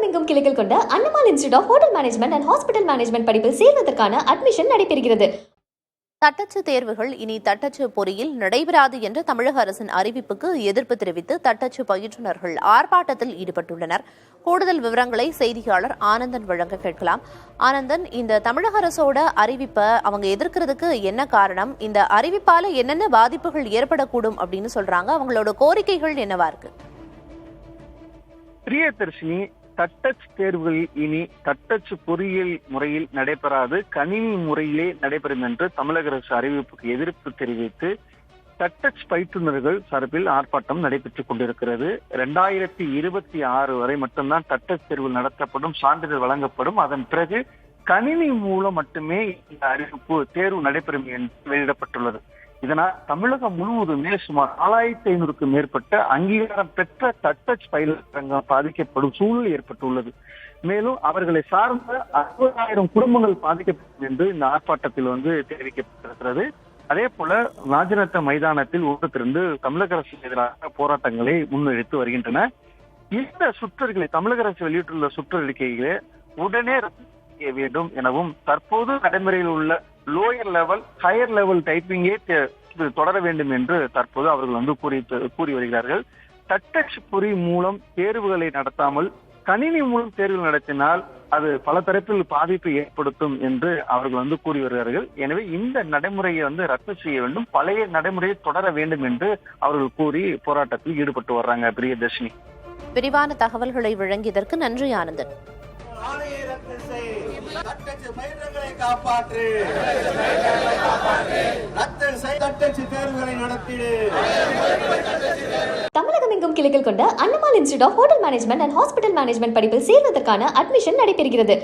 தமிழகமெங்கும் கிளைகள் கொண்ட Annamal institute of hotel management and hospital management படிப்பில் சேர்வதற்கான அட்மிஷன் நடைபெறுகிறது. தட்டச்சு தேர்வுகள் இனி தட்டச்சு பொறியில் நடைபெறாது என்ற தமிழக அரசின் அறிவிப்புக்கு எதிர்ப்பு தெரிவித்து தட்டச்சு பயிற்றுநர்கள் ஆர்ப்பாட்டத்தில் ஈடுபட்டுள்ளனர். கூடுதல் விவரங்களை செய்தியாளர் ஆனந்தன் வழங்க கேட்கலாம். ஆனந்தன், இந்த தமிழக அரசோட அறிவிப்பை அவங்க எதிர்க்கிறதுக்கு என்ன காரணம்? இந்த அறிவிப்பால என்னென்ன பாதிப்புகள் ஏற்படக்கூடும் அப்படின்னு சொல்றாங்க? அவங்களோட கோரிக்கைகள் என்னவா இருக்கு? பிரியதர்ஷினி, தட்டச்சு தேர்வுகள் இனி தட்டச்சு பொறியியல் முறையில் நடைபெறாது, கணினி முறையிலே நடைபெறும் என்று தமிழக அரசு அறிவிப்புக்கு எதிர்ப்பு தெரிவித்து தட்டச்சு பயிற்றுநர்கள் சார்பில் ஆர்ப்பாட்டம் நடைபெற்றுக் கொண்டிருக்கிறது. 2026 வரை மட்டும்தான் தட்டச்சு தேர்வு நடத்தப்படும், சான்றிதழ் வழங்கப்படும். அதன் பிறகு கணினி மூலம் மட்டுமே இந்த அறிவிப்பு தேர்வு நடைபெறும் என்று வெளியிடப்பட்டுள்ளது. இதனால் தமிழகம் முழுவதுமே சுமார் 4500க்கும் மேற்பட்ட அங்கீகாரம் பெற்ற தட்டச்சு பயிலரங்கம் பாதிக்கப்படும் சூழல் ஏற்பட்டுள்ளது. மேலும் அவர்களை சார்ந்த 60,000 குடும்பங்கள் பாதிக்கப்படும் என்று இந்த ஆர்ப்பாட்டத்தில் தெரிவிக்கப்பட்டிருக்கிறது. அதே போல ராஜரத்ன மைதானத்தில் ஒன்று திரண்டு தமிழக அரசுக்கு எதிராக போராட்டங்களை முன்னெடுத்து வருகின்றன. இந்த சுற்றறிக்கை தமிழக அரசு வெளியிட்டுள்ள சுற்றறிக்கைகளை உடனே ரத்து செய்ய வேண்டும் எனவும், தற்போது நடைமுறையில் உள்ள லோயர் லெவல் ஹையர் லெவல் டைப்பிங்கே தொடர வேண்டும் என்று தற்போது அவர்கள் கூறி வருகிறார்கள். தட்டச்சு பொறி மூலம் தேர்வுகளை நடத்தாமல் கணினி மூலம் தேர்வுகள் நடத்தினால் அது பல தரப்பில் பாதிப்பை ஏற்படுத்தும் என்று அவர்கள் கூறி வருகிறார்கள். எனவே இந்த நடைமுறையை ரத்து செய்ய வேண்டும், பழைய நடைமுறையை தொடர வேண்டும் என்று அவர்கள் கூறி போராட்டத்தில் ஈடுபட்டு வர்றாங்க. பிரியதர்ஷினி, விரிவான தகவல்களை வழங்கியதற்கு நன்றி ஆனந்தன். தமிழகமெங்கும் கிளைகள் கொண்ட Annamal institute of hotel management and hospital management படிப்பில் சேர்வதற்கான அட்மிஷன் நடைபெறுகிறது.